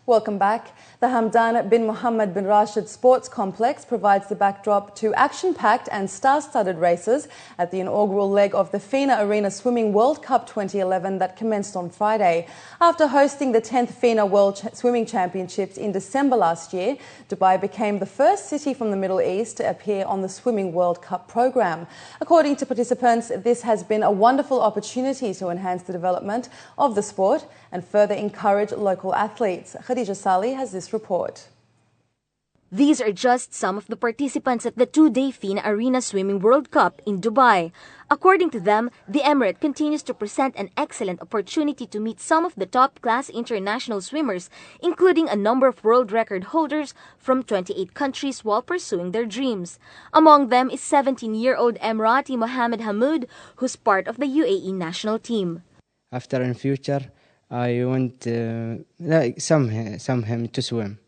Welcome back. The Hamdan bin Mohammed bin Rashid Sports Complex provides the backdrop to action-packed and star-studded races at the inaugural leg of the FINA Arena Swimming World Cup 2011 that commenced on Friday. After hosting the 10th FINA World Swimming Championships in December last year, Dubai became the first city from the Middle East to appear on the Swimming World Cup program. According to participants, this has been a wonderful opportunity to enhance the development of the sport and further encourage local athletes. Khadija Sali has this report. These are just some of the participants at the two-day FINA Arena Swimming World Cup in Dubai. According to them, the Emirate continues to present an excellent opportunity to meet some of the top-class international swimmers, including a number of world record holders from 28 countries while pursuing their dreams. Among them is 17-year-old Emirati Mohammed Hamoud, who's part of the UAE national team. After in future, I want some him to swim,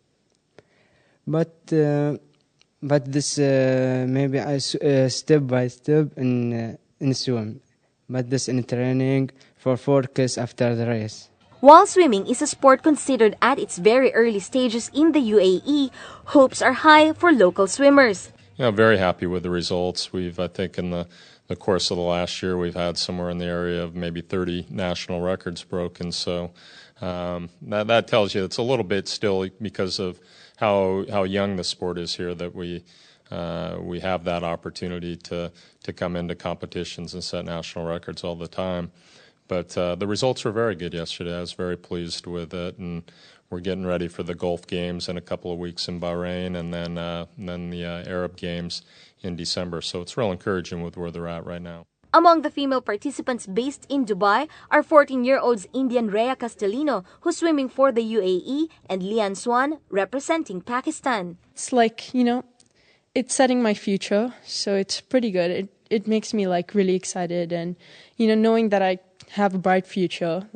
but this maybe I step by step in swim, but this in training for focus after the race. While swimming is a sport considered at its very early stages in the UAE, hopes are high for local swimmers. Yeah, very happy with the results. I think in the course of the last year, we've had somewhere in the area of maybe 30 national records broken. So that tells you it's a little bit still because of how young the sport is here that we have that opportunity to come into competitions and set national records all the time. But the results were very good yesterday. I was very pleased with it, and we're getting ready for the Gulf Games in a couple of weeks in Bahrain, and then the Arab Games in December. So it's real encouraging with where they're at right now. Among the female participants based in Dubai are 14-year-olds Indian Rhea Castellino, who's swimming for the UAE, and Lian Swan, representing Pakistan. It's like, it's setting my future, so it's pretty good. It makes me really excited, and, knowing that I have a bright future,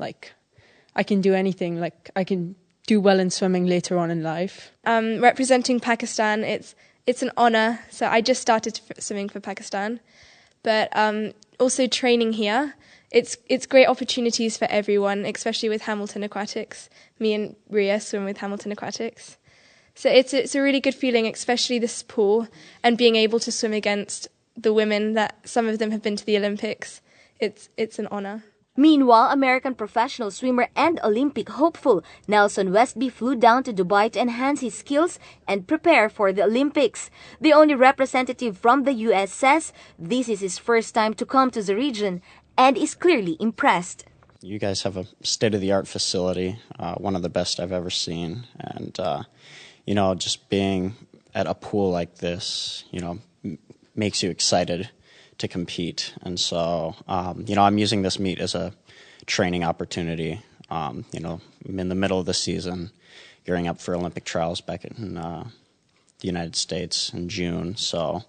I can do anything, I can do well in swimming later on in life. Representing Pakistan, it's an honor. So I just started swimming for Pakistan, but also training here. It's great opportunities for everyone, especially with Hamilton Aquatics. Me and Rhea swim with Hamilton Aquatics. So it's a really good feeling, especially this pool, and being able to swim against the women that some of them have been to the Olympics. It's an honor. Meanwhile, American professional swimmer and Olympic hopeful Nelson Westby flew down to Dubai to enhance his skills and prepare for the Olympics. The only representative from the U.S. says this is his first time to come to the region and is clearly impressed. You guys have a state-of-the-art facility, one of the best I've ever seen. And, just being at a pool like this, makes you excited to compete. And so, I'm using this meet as a training opportunity. I'm in the middle of the season, gearing up for Olympic trials back in the United States in June. So,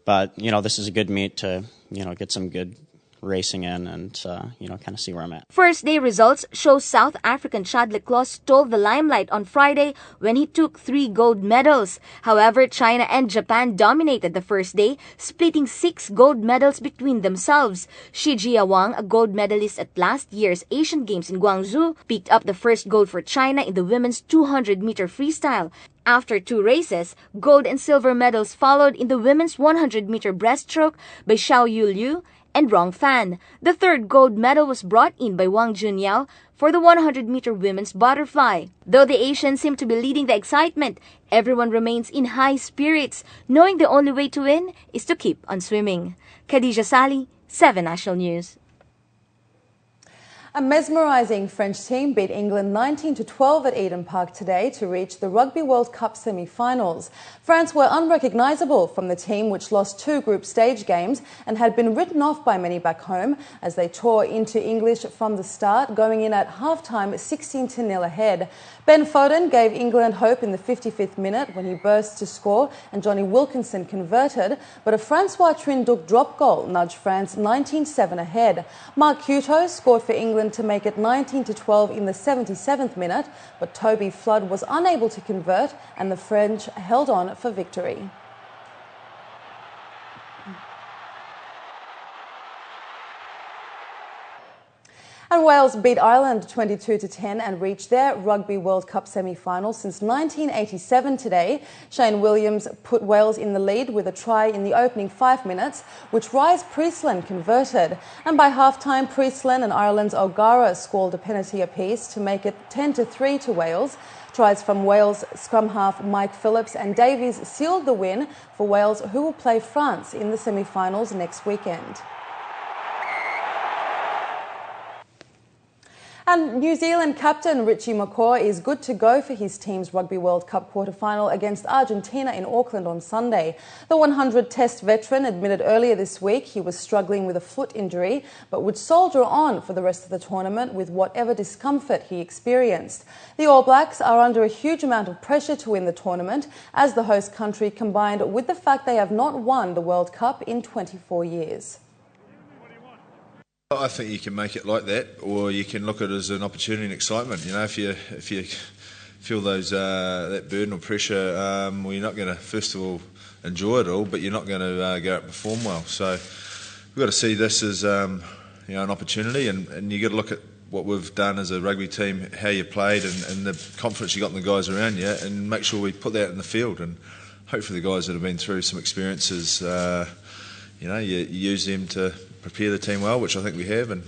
but, this is a good meet to, get some good racing in and, kind of see where I'm at. First day results show South African Chadwick Klaus stole the limelight on Friday when he took 3 gold medals. However, China and Japan dominated the first day, splitting 6 gold medals between themselves. Shi Jia Wang, a gold medalist at last year's Asian Games in Guangzhou, picked up the first gold for China in the women's 200-meter freestyle. After 2 races, gold and silver medals followed in the women's 100-meter breaststroke by Xiao Yuliu and Rong Fan. The third gold medal was brought in by Wang Junyao for the 100-meter women's butterfly. Though the Asians seem to be leading the excitement, everyone remains in high spirits, knowing the only way to win is to keep on swimming. Khadija Sali, 7 National News. A mesmerising French team beat England 19-12 at Eden Park today to reach the Rugby World Cup semi-finals. France were unrecognisable from the team which lost 2 group stage games and had been written off by many back home as they tore into English from the start, going in at half-time 16-0 ahead. Ben Foden gave England hope in the 55th minute when he burst to score and Johnny Wilkinson converted, but a Francois Trinduc drop goal nudged France 19-7 ahead. Mark Hutto scored for England to make it 19-12 in the 77th minute, but Toby Flood was unable to convert and the French held on for victory. And Wales beat Ireland 22-10 and reached their Rugby World Cup semi-final since 1987 today. Shane Williams put Wales in the lead with a try in the opening 5 minutes, which Rhys Priestland converted. And by half-time, Priestland and Ireland's O'Gara scored a penalty apiece to make it 10-3 to Wales. Tries from Wales scrum half Mike Phillips and Davies sealed the win for Wales, who will play France in the semi-finals next weekend. And New Zealand captain Richie McCaw is good to go for his team's Rugby World Cup quarter-final against Argentina in Auckland on Sunday. The 100-test veteran admitted earlier this week he was struggling with a foot injury, but would soldier on for the rest of the tournament with whatever discomfort he experienced. The All Blacks are under a huge amount of pressure to win the tournament as the host country, combined with the fact they have not won the World Cup in 24 years. I think you can make it like that, or you can look at it as an opportunity and excitement. You know, if you feel that burden or pressure, well, you're not going to, first of all, enjoy it all, but you're not going to go out and perform well. So we've got to see this as an opportunity, and you got to look at what we've done as a rugby team, how you played, and the confidence you got in the guys around you, and make sure we put that in the field. And hopefully, the guys that have been through some experiences, you use them to prepare the team well, which I think we have, and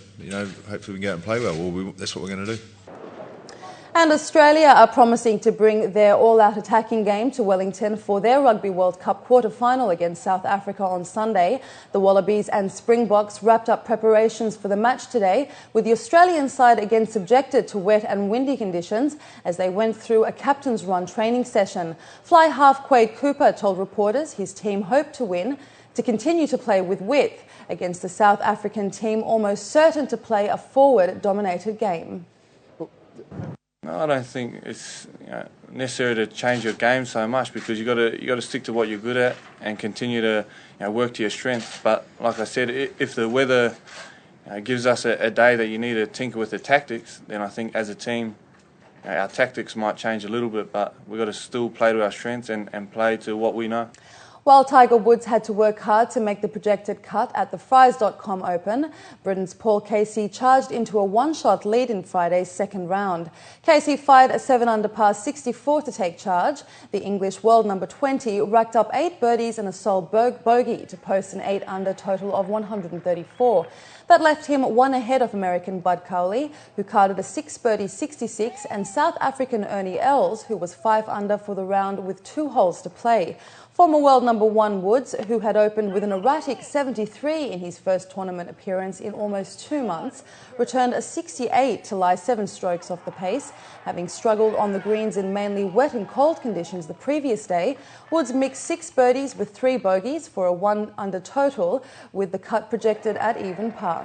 hopefully we can go out and play well. That's what we're going to do. And Australia are promising to bring their all-out attacking game to Wellington for their Rugby World Cup quarter-final against South Africa on Sunday. The Wallabies and Springboks wrapped up preparations for the match today, with the Australian side again subjected to wet and windy conditions as they went through a captain's run training session. Fly half Quade Cooper told reporters his team hoped to win, to continue to play with width against the South African team almost certain to play a forward-dominated game. No, I don't think it's necessary to change your game so much, because you got to stick to what you're good at and continue to work to your strengths. But like I said, if the weather gives us a day that you need to tinker with the tactics, then I think as a team our tactics might change a little bit, but we've got to still play to our strengths and play to what we know. While Tiger Woods had to work hard to make the projected cut at the Fries.com Open, Britain's Paul Casey charged into a one-shot lead in Friday's second round. Casey fired a 7-under par 64 to take charge. The English world number 20 racked up 8 birdies and a sole bogey to post an 8-under total of 134. That left him one ahead of American Bud Cowley, who carded a 6-birdie 66, and South African Ernie Els, who was 5 under for the round with 2 holes to play. Former world number 1 Woods, who had opened with an erratic 73 in his first tournament appearance in almost 2 months, returned a 68 to lie 7 strokes off the pace. Having struggled on the greens in mainly wet and cold conditions the previous day, Woods mixed 6 birdies with 3 bogeys for a 1-under total, with the cut projected at even par.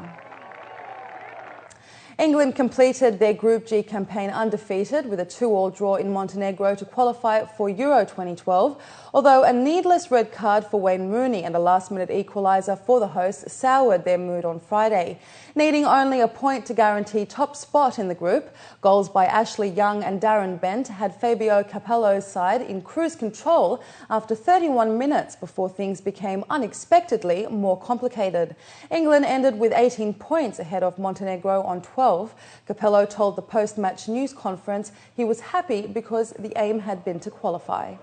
England completed their Group G campaign undefeated with a 2-all draw in Montenegro to qualify for Euro 2012, although a needless red card for Wayne Rooney and a last-minute equaliser for the hosts soured their mood on Friday. Needing only a point to guarantee top spot in the group, goals by Ashley Young and Darren Bent had Fabio Capello's side in cruise control after 31 minutes before things became unexpectedly more complicated. England ended with 18 points ahead of Montenegro on 12. Capello told the post-match news conference he was happy because the aim had been to qualify.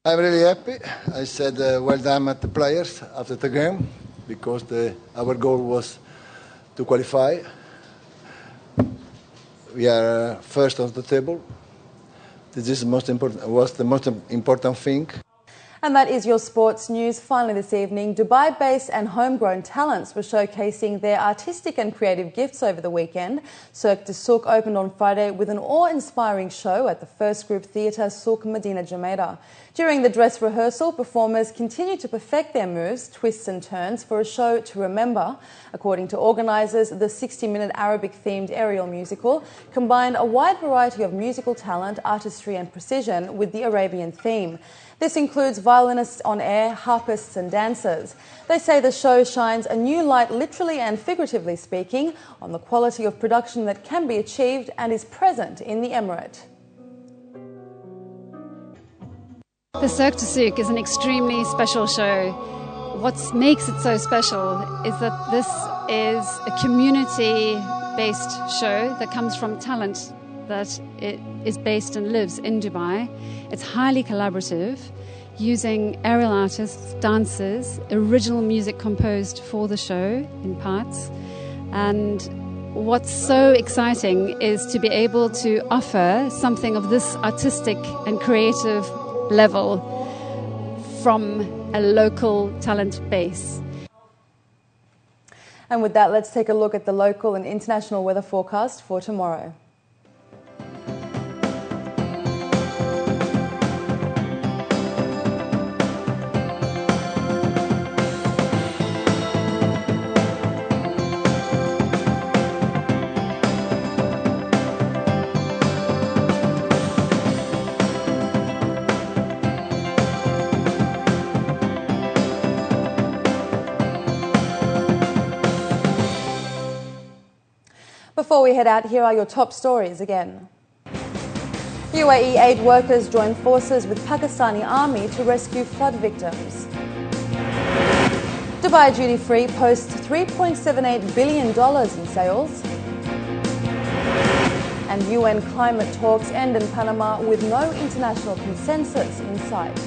I'm really happy. I said well done at the players after the game, because our goal was to qualify. We are first on the table. This is was the most important thing. And that is your sports news. Finally this evening, Dubai-based and homegrown talents were showcasing their artistic and creative gifts over the weekend. Cirque du Souk opened on Friday with an awe-inspiring show at the First Group Theatre Souk Medina Jumeirah. During the dress rehearsal, performers continued to perfect their moves, twists and turns for a show to remember. According to organisers, the 60-minute Arabic-themed aerial musical combined a wide variety of musical talent, artistry and precision with the Arabian theme. This includes violinists on air, harpists and dancers. They say the show shines a new light, literally and figuratively speaking, on the quality of production that can be achieved and is present in the Emirate. The Cirque du Souk is an extremely special show. what makes it so special is that this is a community-based show that comes from talent that it is based and lives in Dubai. It's highly collaborative, using aerial artists, dancers, original music composed for the show in parts. And what's so exciting is to be able to offer something of this artistic and creative level from a local talent base. And with that, let's take a look at the local and international weather forecast for tomorrow. Before we head out, here are your top stories again. UAE aid workers join forces with Pakistani army to rescue flood victims. Dubai Duty Free posts $3.78 billion in sales. And UN climate talks end in Panama with no international consensus in sight.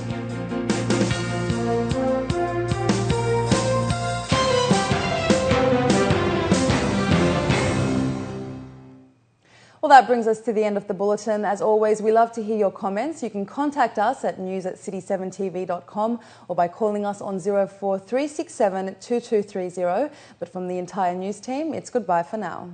Well, that brings us to the end of the bulletin. As always, we love to hear your comments. You can contact us at news@city7tv.com or by calling us on 04367 2230. But from the entire news team, it's goodbye for now.